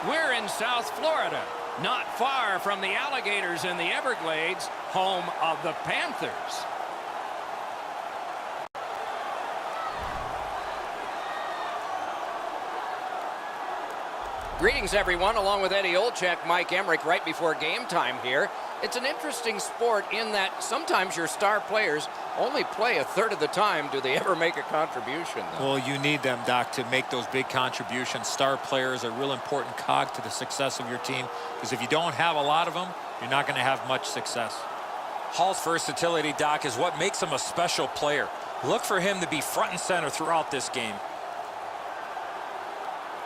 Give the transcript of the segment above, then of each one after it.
We're in South Florida, not far from the alligators in the Everglades, home of the Panthers. Greetings, everyone. Along with Eddie Olczyk, Mike Emmerich, right before game time here. It's an interesting sport in that sometimes your star players only play a third of the time. Do they ever make a contribution, though? Well, you need them, Doc, to make those big contributions. Star players are a real important cog to the success of your team, because if you don't have a lot of them, you're not going to have much success. Hall's versatility, Doc, is what makes him a special player. Look for him to be front and center throughout this game.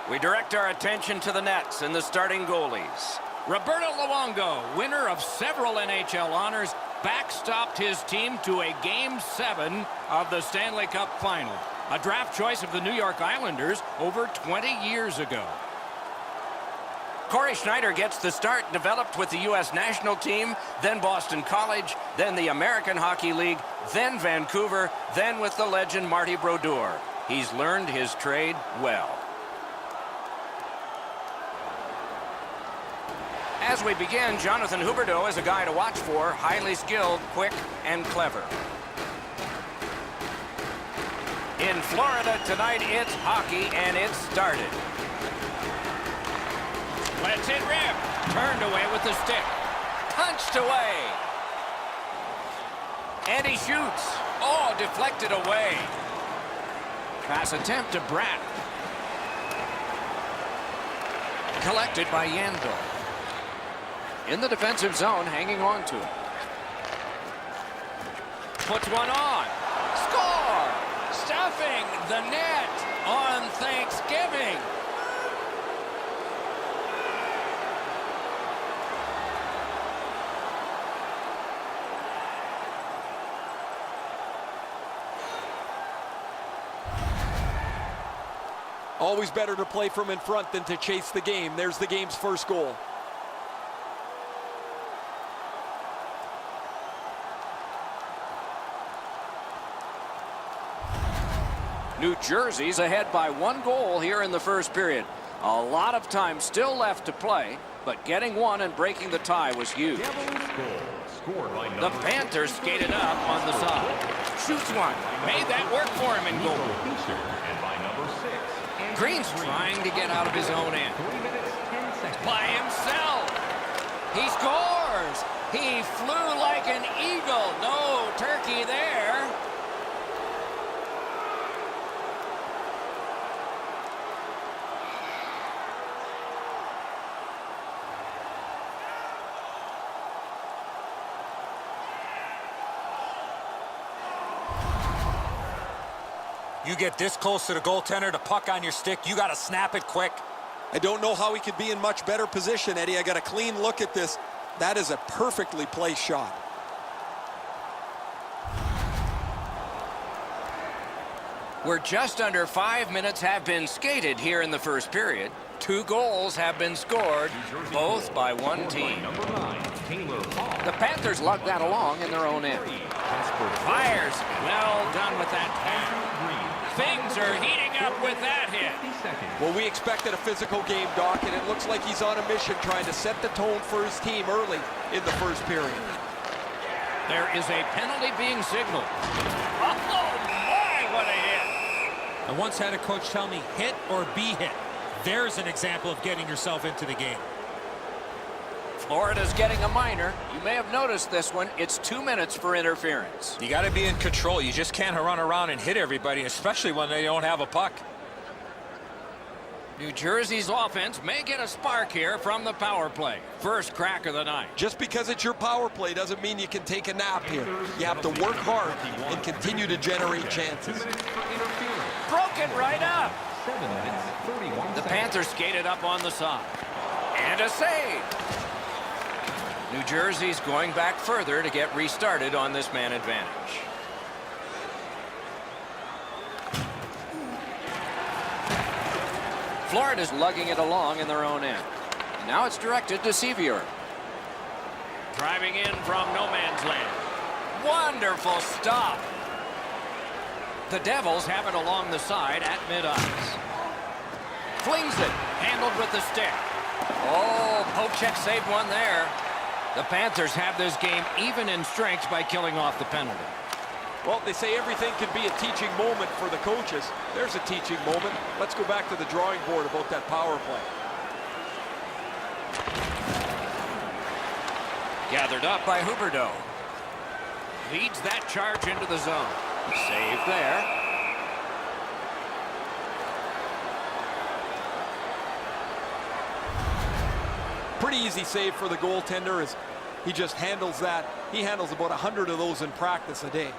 We direct our attention to the nets and the starting goalies. Roberto Luongo, winner of several NHL honors, backstopped his team to a Game 7 of the Stanley Cup Final, a draft choice of the New York Islanders over 20 years ago. Corey Schneider gets the start, developed with the U.S. national team, then Boston College, then the American Hockey League, then Vancouver, then with the legend Marty Brodeur. He's learned his trade well. As we begin, Jonathan Huberdeau is a guy to watch for, highly skilled, quick, and clever. In Florida tonight, it's hockey, and it started. Let's it rip. Turned away with the stick. Punched away. And he shoots. Oh, deflected away. Pass attempt to Bratt. Collected by Yandel. In the defensive zone, hanging on to it. Puts one on. Score! Stuffing the net on Thanksgiving. Always better to play from in front than to chase the game. There's the game's first goal. New Jersey's ahead by 1 goal here in the first period. A lot of time still left to play, but getting one and breaking the tie was huge. The Panthers skated up on the side. Shoots one. Made that work for him in goal. Green's trying to get out of his own end. By himself. He scores. He flew like an eagle. No turkey there. You get this close to the goaltender, the puck on your stick, you got to snap it quick. I don't know how he could be in much better position, Eddie. I got a clean look at this. That is a perfectly placed shot. We're just under 5 minutes have been skated here in the first period. 2 goals have been scored, both by one team. The Panthers lug that along in their own end. Fires. Well done with that pass. Things are heating up with that hit. Well, we expected a physical game, Doc, and it looks like he's on a mission trying to set the tone for his team early in the first period. There is a penalty being signaled. Oh, my, what a hit. I once had a coach tell me, hit or be hit. There's an example of getting yourself into the game. Florida's getting a minor. You may have noticed this one. It's 2 minutes for interference. You got to be in control. You just can't run around and hit everybody, especially when they don't have a puck. New Jersey's offense may get a spark here from the power play. First crack of the night. Just because it's your power play doesn't mean you can take a nap here. You have to work hard and continue to generate chances. Broken right up. The Panthers skated up on the side. And a save. New Jersey's going back further to get restarted on this man advantage. Florida's lugging it along in their own end. Now it's directed to Sevier. Driving in from no man's land. Wonderful stop. The Devils have it along the side at mid-ice. Flings it. Handled with the stick. Oh, poke check saved one there. The Panthers have this game even in strength by killing off the penalty. Well, they say everything can be a teaching moment for the coaches. There's a teaching moment. Let's go back to the drawing board about that power play. Gathered up by Huberdeau. Leads that charge into the zone. Save there. Pretty easy save for the goaltender as he just handles that. He handles about 100 of those in practice a day.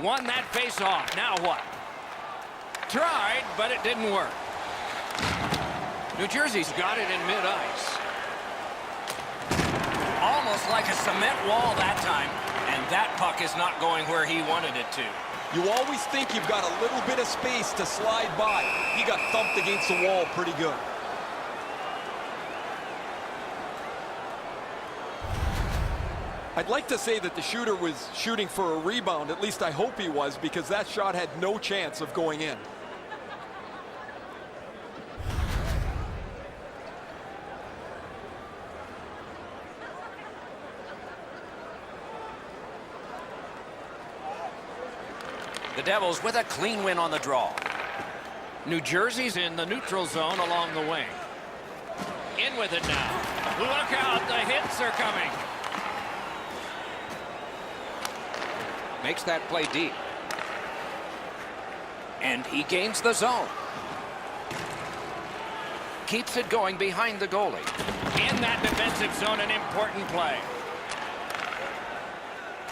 Won that face-off. Now what? Tried, but it didn't work. New Jersey's got it in mid-ice. Almost like a cement wall that time. And that puck is not going where he wanted it to. You always think you've got a little bit of space to slide by. He got thumped against the wall pretty good. I'd like to say that the shooter was shooting for a rebound. At least I hope he was, because that shot had no chance of going in. The Devils with a clean win on the draw. New Jersey's in the neutral zone along the wing. In with it now. Look out, the hits are coming. Makes that play deep. And he gains the zone. Keeps it going behind the goalie. In that defensive zone, an important play.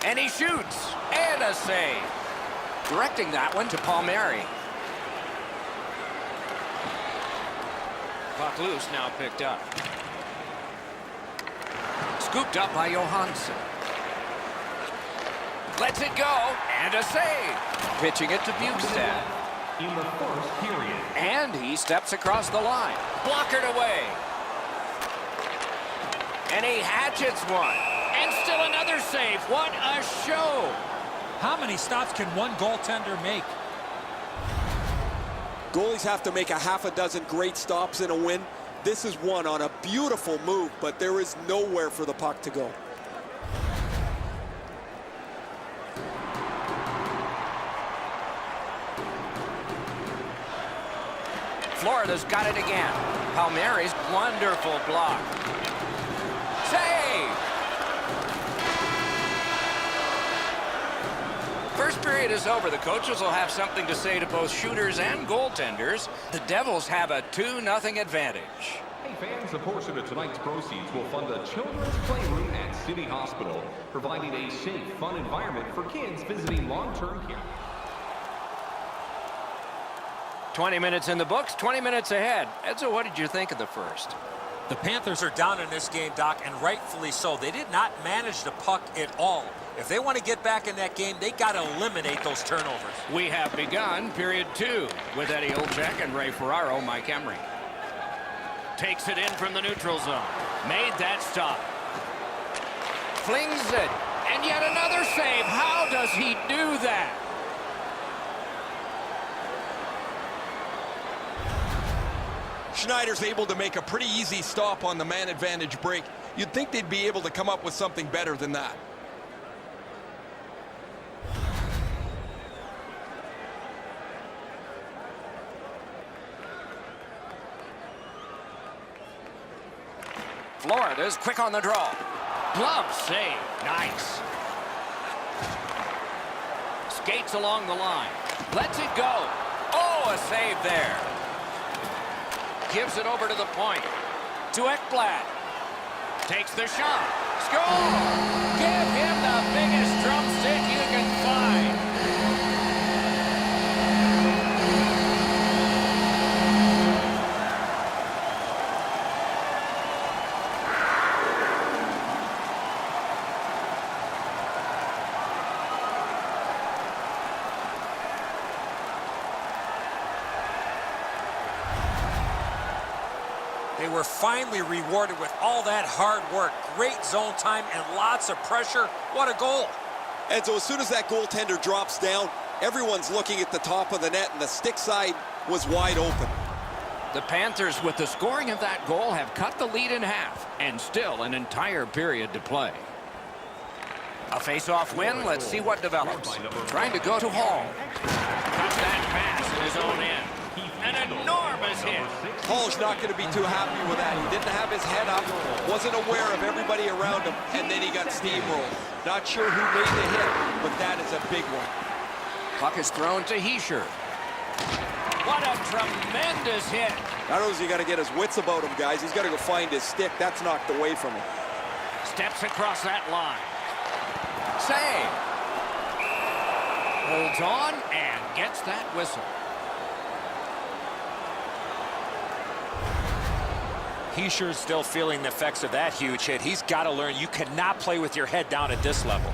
And he shoots. And a save. Directing that one to Palmieri. Puck loose, now picked up. Scooped up by Johansson. Lets it go, and a save. Pitching it to Bukestad. In the first period. And he steps across the line. Blockered away. And he hatchets one. And still another save. What a show. How many stops can one goaltender make? Goalies have to make a half a dozen great stops in a win. This is one on a beautiful move, but there is nowhere for the puck to go. Florida's got it again. Palmieri's wonderful block. Save! First period is over. The coaches will have something to say to both shooters and goaltenders. The Devils have a 2-0 advantage. Hey fans, a portion of tonight's proceeds will fund a children's playroom at City Hospital, providing a safe, fun environment for kids visiting long-term care. 20 minutes in the books, 20 minutes ahead. Edzo, what did you think of the first? The Panthers are down in this game, Doc, and rightfully so. They did not manage the puck at all. If they want to get back in that game, they got to eliminate those turnovers. We have begun period 2 with Eddie Olczyk and Ray Ferraro, Mike Emery. Takes it in from the neutral zone. Made that stop. Flings it. And yet another save. How does he do that? Schneider's able to make a pretty easy stop on the man advantage break. You'd think they'd be able to come up with something better than that. Florida's quick on the draw. Glove save. Nice. Skates along the line. Lets it go. Oh, a save there. Gives it over to the point. To Ekblad. Takes the shot. Score! Give him the biggest drumstick you can find. They They were finally rewarded with all that hard work. Great zone time and lots of pressure. What a goal. And so as soon as that goaltender drops down, everyone's looking at the top of the net, and the stick side was wide open. The Panthers, with the scoring of that goal, have cut the lead in half, and still an entire period to play. A face-off win. Let's see what develops. Trying to go to Hall. Cut that pass in his own end. An enormous hit. Hall's not going to be too happy with that. He didn't have his head up, wasn't aware of everybody around him, and then he got steamrolled. Not sure who made the hit, but that is a big one. Puck is thrown to Hischier. What a tremendous hit. Not only has he got to get his wits about him, guys, he's got to go find his stick. That's knocked away from him. Steps across that line. Save. Holds on and gets that whistle. Hischier's still feeling the effects of that huge hit. He's got to learn you cannot play with your head down at this level.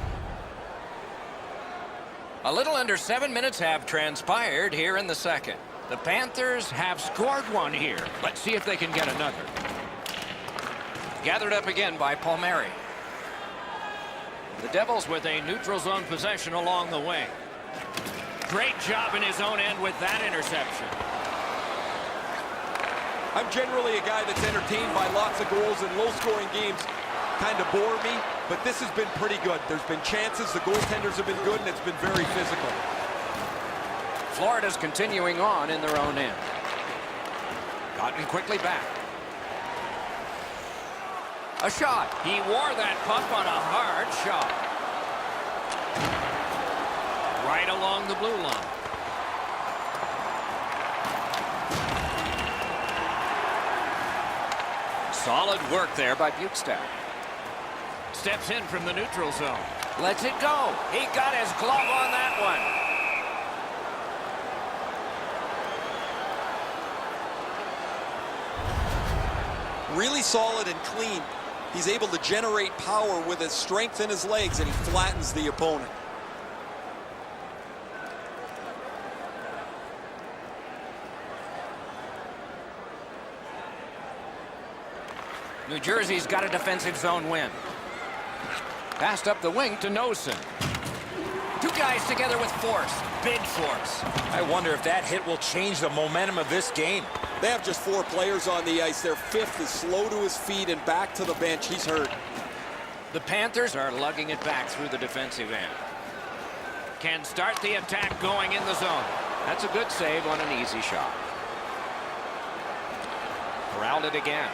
A little under 7 minutes have transpired here in the second. The Panthers have scored one here. Let's see if they can get another. Gathered up again by Palmieri. The Devils with a neutral zone possession along the way. Great job in his own end with that interception. I'm generally a guy that's entertained by lots of goals, and low-scoring games kind of bore me, but this has been pretty good. There's been chances, the goaltenders have been good, and it's been very physical. Florida's continuing on in their own end. Gotten quickly back. A shot. He wore that puck on a hard shot. Right along the blue line. Solid work there by Bukestad. Steps in from the neutral zone. Lets it go. He got his glove on that one. Really solid and clean. He's able to generate power with his strength in his legs, and he flattens the opponent. New Jersey's got a defensive zone win. Passed up the wing to Nosen. Two guys together with force. Big force. I wonder if that hit will change the momentum of this game. They have just 4 players on the ice. Their fifth is slow to his feet and back to the bench. He's hurt. The Panthers are lugging it back through the defensive end. Can start the attack going in the zone. That's a good save on an easy shot. Corralled it again.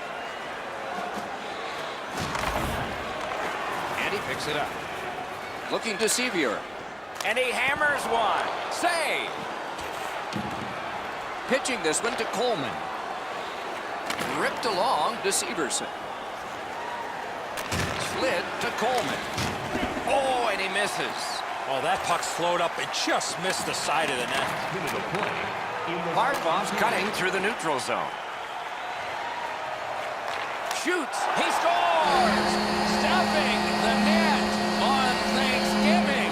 And he picks it up. Looking to Sevier. And he hammers one. Save. Pitching this one to Coleman. Ripped along to Severson. Slid to Coleman. Oh, and he misses. Oh, that puck slowed up and just missed the side of the net. Hartboff's cutting through the neutral zone. Shoots. He scores! Stuffing the net on Thanksgiving.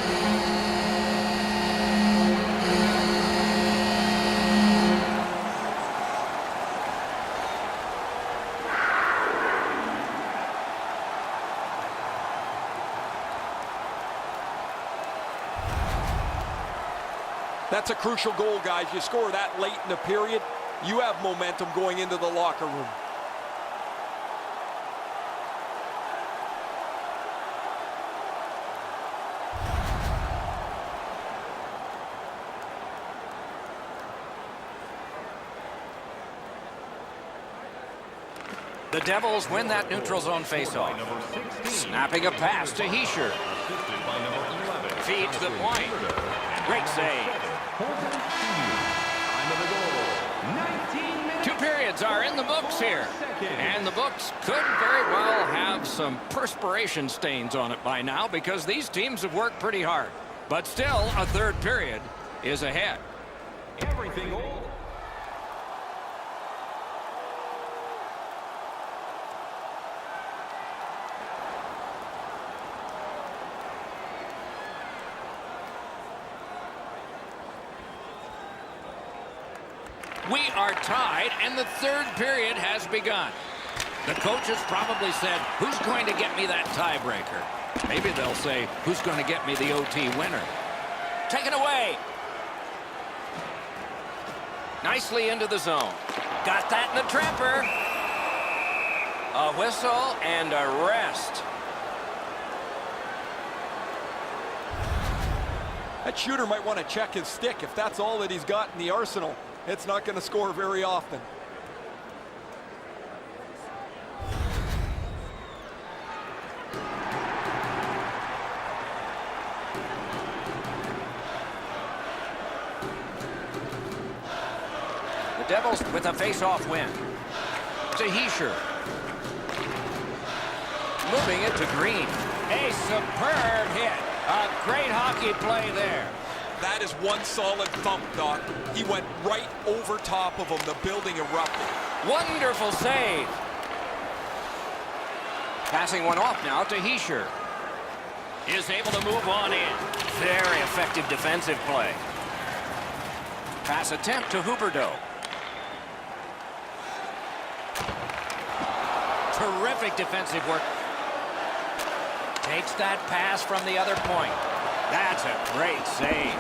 That's a crucial goal, guys. You score that late in the period, you have momentum going into the locker room. The Devils win that neutral zone faceoff. Snapping a pass to Hischier. Feeds the point. Great save. 2 periods are in the books here. And the books could very well have some perspiration stains on it by now because these teams have worked pretty hard. But still, a 3rd period is ahead. Everything old. We are tied, and the 3rd period has begun. The coaches probably said, who's going to get me that tiebreaker? Maybe they'll say, who's going to get me the OT winner? Taken away. Nicely into the zone. Got that in the trapper. A whistle and a rest. That shooter might want to check his stick. If that's all that he's got in the arsenal, it's not going to score very often. The Devils with a face-off win. To Heischer. Moving it to Green. A superb hit. A great hockey play there. That is one solid thump, Doc. He went right over top of him. The building erupted. Wonderful save. Passing one off now to Heischer. Is able to move on in. Very effective defensive play. Pass attempt to Huberdeau. Terrific defensive work. Takes that pass from the other point. That's a great save.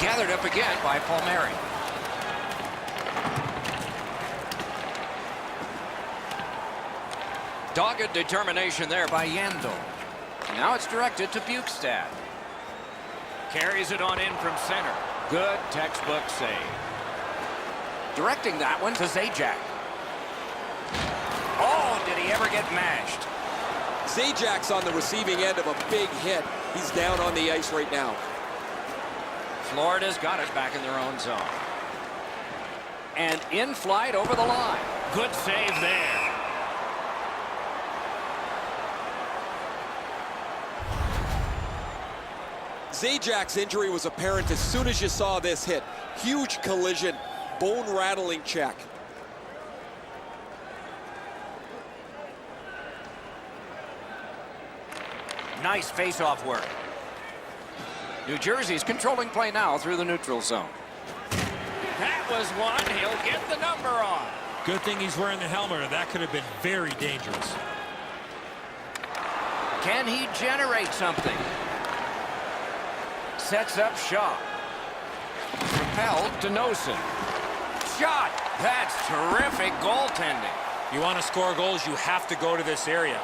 Gathered up again by Palmieri. Dogged determination there by Yandel. Now it's directed to Bukestad. Carries it on in from center. Good textbook save. Directing that one to Zajac. Oh, did he ever get mashed? Zajac's on the receiving end of a big hit. He's down on the ice right now. Florida's got it back in their own zone. And in flight over the line. Good save there. Zajac's injury was apparent as soon as you saw this hit. Huge collision, bone-rattling check. Nice face-off work. New Jersey's controlling play now through the neutral zone. That was one. He'll get the number on. Good thing he's wearing the helmet, or that could have been very dangerous. Can he generate something? Sets up Shaw. Propelled to Nosen. Shot. That's terrific goaltending. You want to score goals, you have to go to this area.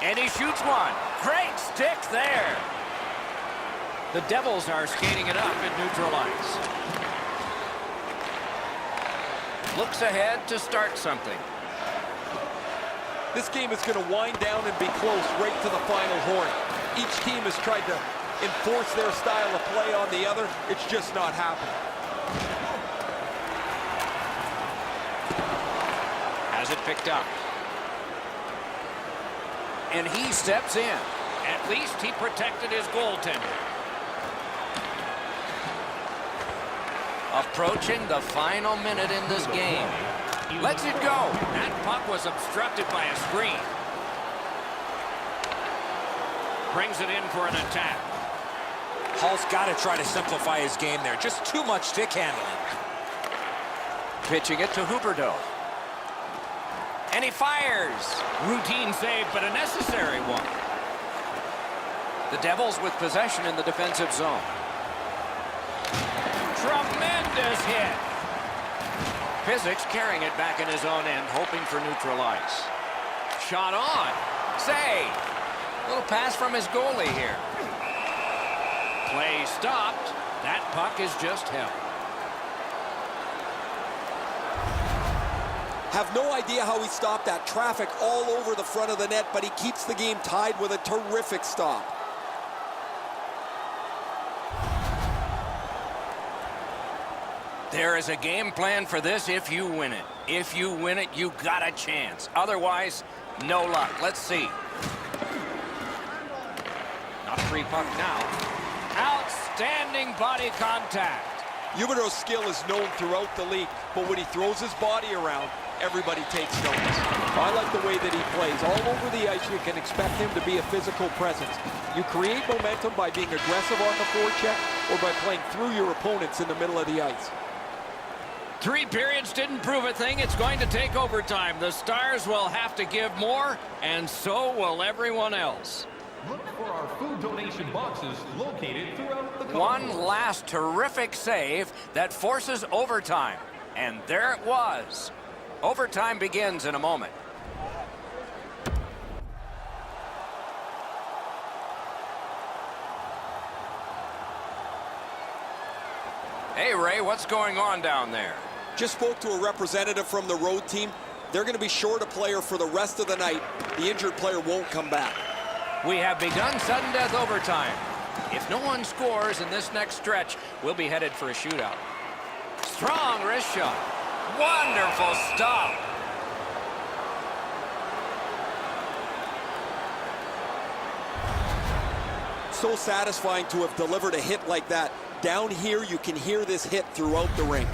And he shoots one. Great stick there. The Devils are skating it up at neutral ice. Looks ahead to start something. This game is going to wind down and be close right to the final horn. Each team has tried to enforce their style of play on the other. It's just not happening. Has it picked up. And he steps in. At least he protected his goaltender. Approaching the final minute in this game. Lets it go. That puck was obstructed by a screen. Brings it in for an attack. Hall's got to try to simplify his game there. Just too much stick handling. Pitching it to Huberdeau. And he fires. Routine save, but a necessary one. The Devils with possession in the defensive zone. Tremendous hit. Physics carrying it back in his own end, hoping for neutral ice. Shot on. Save. Little pass from his goalie here. Play stopped. That puck is just held. Have no idea how he stopped that. Traffic all over the front of the net, but he keeps the game tied with a terrific stop. There is a game plan for this if you win it. If you win it, you got a chance. Otherwise, no luck. Let's see. Not a free puck now. Outstanding body contact. Huberdeau's skill is known throughout the league, but when he throws his body around, everybody takes notice. I like the way that he plays. All over the ice, you can expect him to be a physical presence. You create momentum by being aggressive on the forecheck or by playing through your opponents in the middle of the ice. 3 periods didn't prove a thing. It's going to take overtime. The Stars will have to give more, and so will everyone else. Look for our food donation boxes located throughout the One complex. last terrific save that forces overtime. And there it was. Overtime begins in a moment. Hey, Ray, what's going on down there? Just spoke to a representative from the road team. They're going to be short a player for the rest of the night. The injured player won't come back. We have begun sudden death overtime. If no one scores in this next stretch, we'll be headed for a shootout. Strong wrist shot. Wonderful stop. So satisfying to have delivered a hit like that. Down here, you can hear this hit throughout the rink.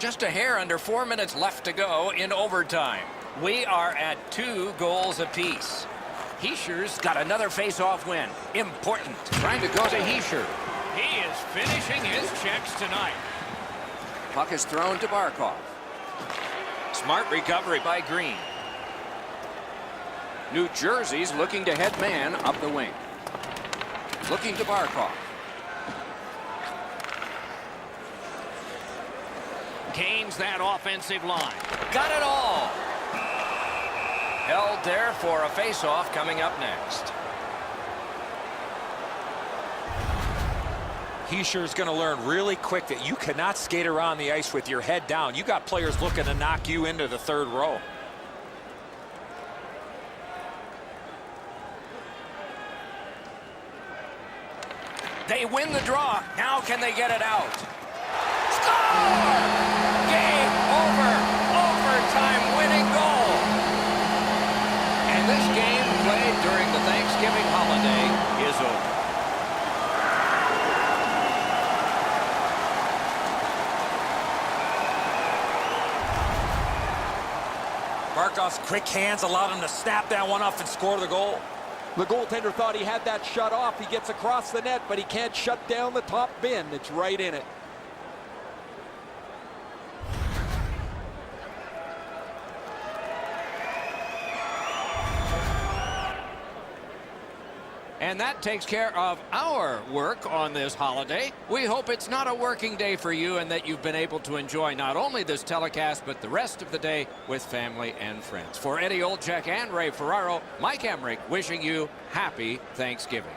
Just a hair under 4 minutes left to go in overtime. We are at 2 goals apiece. Heischer's got another face-off win. Important. Trying to go to Heischer. He is finishing his checks tonight. Puck is thrown to Barkov. Smart recovery by Green. New Jersey's looking to head man up the wing. Looking to Barkov. Gains that offensive line. Got it all. Held there for a face-off coming up next. Heischer's going to learn really quick that you cannot skate around the ice with your head down. You got players looking to knock you into the third row. They win the draw. Now can they get it out? Score! Game over. Overtime winning goal. And this game played during the Thanksgiving holiday is over. Barkov's quick hands allowed him to snap that one off and score the goal. The goaltender thought he had that shut off. He gets across the net, but he can't shut down the top bin. It's right in it. And that takes care of our work on this holiday. We hope it's not a working day for you and that you've been able to enjoy not only this telecast, but the rest of the day with family and friends. For Eddie Olczyk and Ray Ferraro, Mike Emmerich wishing you happy Thanksgiving.